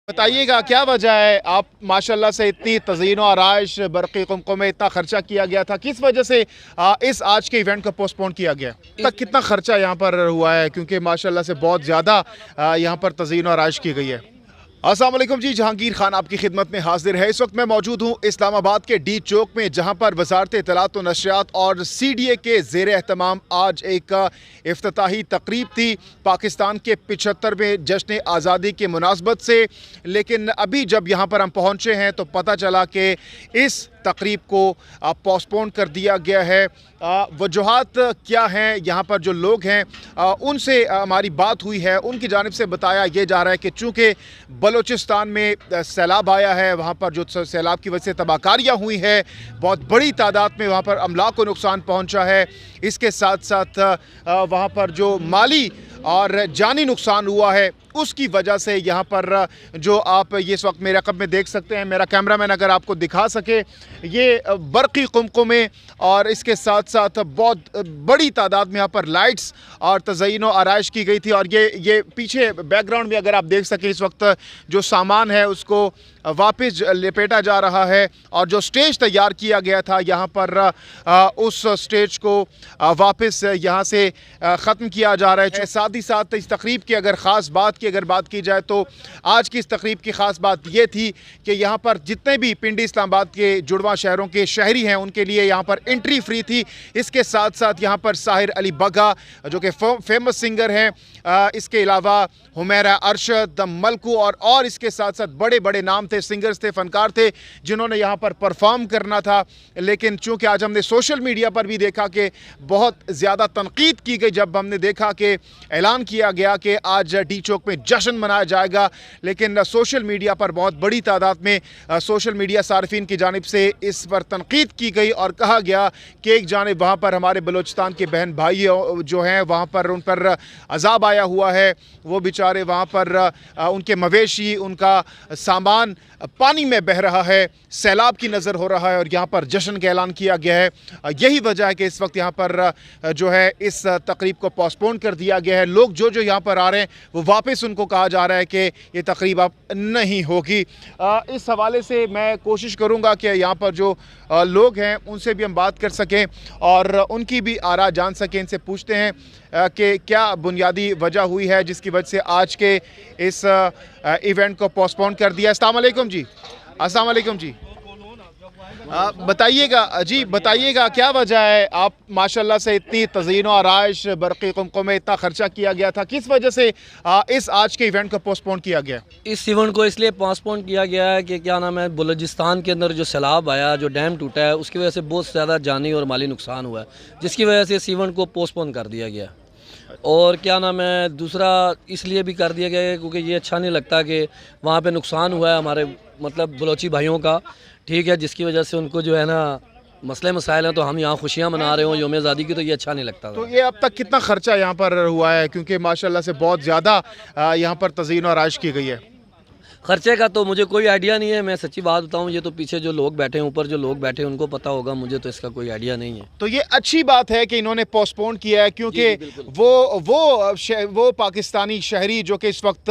बताइएगा क्या वजह है, आप माशाल्लाह से इतनी तज़ीन और आराइश बरक़ी कुमकुम में इतना खर्चा किया गया था, किस वजह से इस आज के इवेंट को पोस्टपोन किया गया? तक कितना खर्चा यहाँ पर हुआ है, क्योंकि माशाल्लाह से बहुत ज़्यादा यहाँ पर तज़ीन और आराइश की गई है। अस्सलाम वालेकुम जी, जहांगीर खान आपकी खिदमत में हाजिर है। इस वक्त मैं मौजूद हूँ इस्लामाबाद के डी चौक में, जहाँ पर वजारत इत्तलात व नशरियात और CDA के ज़ेर एहतमाम आज एक इफ्तिताही तकरीब थी पाकिस्तान के 75वें जश्न आज़ादी के मुनासबत से। लेकिन अभी जब यहाँ पर हम पहुँचे हैं तो पता चला कि इस तकरीब को पोस्टपोन कर दिया गया है। वजूहात क्या हैं, यहाँ पर जो लोग हैं उनसे हमारी बात हुई है, उनकी जानिब से बताया ये जा रहा है कि चूँकि बलूचिस्तान में सैलाब आया है, वहाँ पर जो सैलाब की वजह से तबाहकारियाँ हुई है, बहुत बड़ी तादाद में वहाँ पर अमलाक को नुकसान पहुँचा है। इसके साथ साथ वहाँ पर जो माली और जानी नुकसान हुआ है, उसकी वजह से यहाँ पर जो आप ये इस वक्त मेरे रकब में देख सकते हैं, मेरा कैमरामैन अगर आपको दिखा सके, ये बरक़ी कुमकुमें और इसके साथ साथ बहुत बड़ी तादाद में यहाँ पर लाइट्स और तज़यीन व आराइश की गई थी। और ये पीछे बैकग्राउंड में अगर आप देख सकें, इस वक्त जो सामान है उसको वापस लपेटा जा रहा है और जो स्टेज तैयार किया गया था यहाँ पर उस स्टेज को वापस यहाँ से ख़त्म किया जा रहा है। साथ ही साथ इस तकरीब की अगर ख़ास बात की जाए तो आज की इस तकरीब की ख़ास बात ये थी कि यहाँ पर जितने भी पिंडी इस्लामाबाद के जुड़वा शहरों के शहरी हैं उनके लिए यहाँ पर एंट्री फ्री थी। इसके साथ साथ यहाँ पर साहिर अली बग्गा जो कि फेमस सिंगर हैं, इसके अलावा हुमैरा अरशद मलकू और इसके साथ साथ बड़े बड़े नाम थे, सिंगर्स थे, फ़नकार थे जिन्होंने यहाँ पर परफॉर्म करना था। लेकिन चूँकि आज हमने सोशल मीडिया पर भी देखा कि बहुत ज़्यादा तनकीद की गई जब हमने देखा कि ऐलान किया गया कि आज डी चौक में जश्न मनाया जाएगा, लेकिन सोशल मीडिया पर बहुत बड़ी तादाद में सोशल मीडिया सार्फिन की जानिब से इस पर तनकीद की गई और कहा गया कि एक जानिब वहाँ पर हमारे बलूचिस्तान के बहन भाई जो हैं वहाँ पर उन पर अजाब आया हुआ है, वो बेचारे वहाँ पर उनके मवेशी, उनका सामान पानी में बह रहा है, सैलाब की नज़र हो रहा है और यहाँ पर जश्न का ऐलान किया गया है। यही वजह है कि इस वक्त यहाँ पर जो है इस तकरीब को पोस्टपोन कर दिया गया है। लोग जो यहाँ पर आ रहे हैं वो वापस उनको कहा जा रहा है कि ये तकरीब अब नहीं होगी। इस हवाले से मैं कोशिश करूँगा कि यहाँ पर जो लोग हैं उनसे भी हम बात कर सकें और उनकी भी आरा जान सकें। इनसे पूछते हैं कि क्या बुनियादी वजह हुई है जिसकी वजह से आज के इस इवेंट को पोस्टपोन कर दिया। अस्सलाम वालेकुम जी। अस्सलाम वालेकुम जी। बताइएगा क्या वजह है, आप माशाल्लाह से इतनी तज़ीन और आराइश बरक़ी कुमकुम में इतना खर्चा किया गया था, किस वजह से इस आज के इवेंट को पोस्टपोन किया गया? इस इवेंट को इसलिए पोस्टपोन किया गया है कि क्या नाम है, बलूचिस्तान के अंदर जो सैलाब आया, जो डैम टूटा है, उसकी वजह से बहुत ज़्यादा जानी और माली नुकसान हुआ है, जिसकी वजह से इस इवेंट को पोस्टपोन कर दिया गया। और क्या नाम है, दूसरा इसलिए भी कर दिया गया है क्योंकि ये अच्छा नहीं लगता कि वहाँ पे नुकसान हुआ है हमारे मतलब बलोची भाइयों का, ठीक है, जिसकी वजह से उनको जो है ना मसले मसाइल हैं, तो हम यहाँ खुशियाँ मना रहे हो यौम आज़ादी की, तो ये अच्छा नहीं लगता। तो ये अब तक कितना खर्चा यहाँ पर हुआ है, क्योंकि माशाल्लाह से बहुत ज़्यादा यहाँ पर तज़ीन और आराइश की गई है? खर्चे का तो मुझे कोई आइडिया नहीं है, मैं सच्ची बात बताऊं, ये तो पीछे जो लोग बैठे हैं, ऊपर जो लोग बैठे हैं उनको पता होगा, मुझे तो इसका कोई आइडिया नहीं है। तो ये अच्छी बात है कि इन्होंने पोस्टपोन किया है, क्योंकि वो पाकिस्तानी शहरी जो कि इस वक्त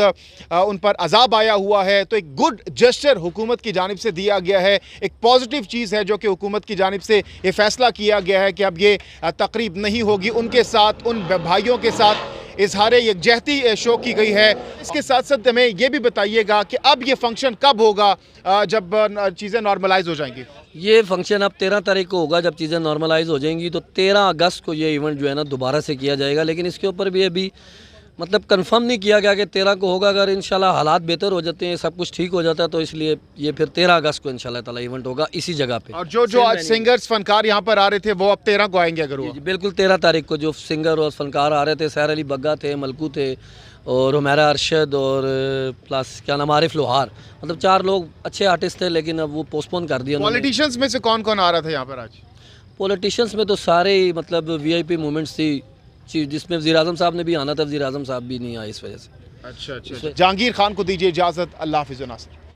उन पर अजाब आया हुआ है, तो एक गुड जेस्चर हुकूमत की जानिब से दिया गया है, एक पॉजिटिव चीज़ है जो कि हुकूमत की जानिब से ये फैसला किया गया है कि अब ये तकरीब नहीं होगी। उनके साथ, उन भाइयों के साथ इजहार यकजहती शो की गई है। इसके साथ साथ हमें ये भी बताइएगा कि अब ये फंक्शन कब होगा जब चीज़ें नॉर्मलाइज हो जाएंगी? ये फंक्शन अब 13 तारीख को होगा, जब चीज़ें नॉर्मलाइज हो जाएंगी, तो 13 अगस्त को ये इवेंट जो है ना दोबारा से किया जाएगा। लेकिन इसके ऊपर भी अभी मतलब कंफर्म नहीं किया गया कि 13 को होगा। अगर इंशाल्लाह हालात बेहतर हो जाते हैं, सब कुछ ठीक हो जाता है, तो इसलिए ये फिर 13 अगस्त को इंशाल्लाह ताला इवेंट होगा इसी जगह पे। और जो आज सिंगर्स फनकार यहाँ पर आ रहे थे वो अब 13 को आएंगे अगर वो? जी बिल्कुल, 13 तारीख को जो सिंगर और फनकार आ रहे थे, साहिर अली बग्गा थे, मलकू थे और हुमैरा अरशद और प्लस क्या नाम आरिफ लोहार, मतलब 4 लोग अच्छे आर्टिस्ट थे, लेकिन अब वो पोस्टपोन कर दिया। पॉलिटिशियंस में से कौन कौन आ रहा था यहाँ पर आज? पॉलिटिशियंस में तो सारे ही मतलब VIP मूवमेंट्स थी, जिसमें वज़ीर आज़म साहब ने भी आना था, वज़ीर आज़म साहब भी नहीं आए इस वजह से। अच्छा। जहांगीर खान को दीजिए इजाज़त। अल्लाह हाफ़िज़ नासिर।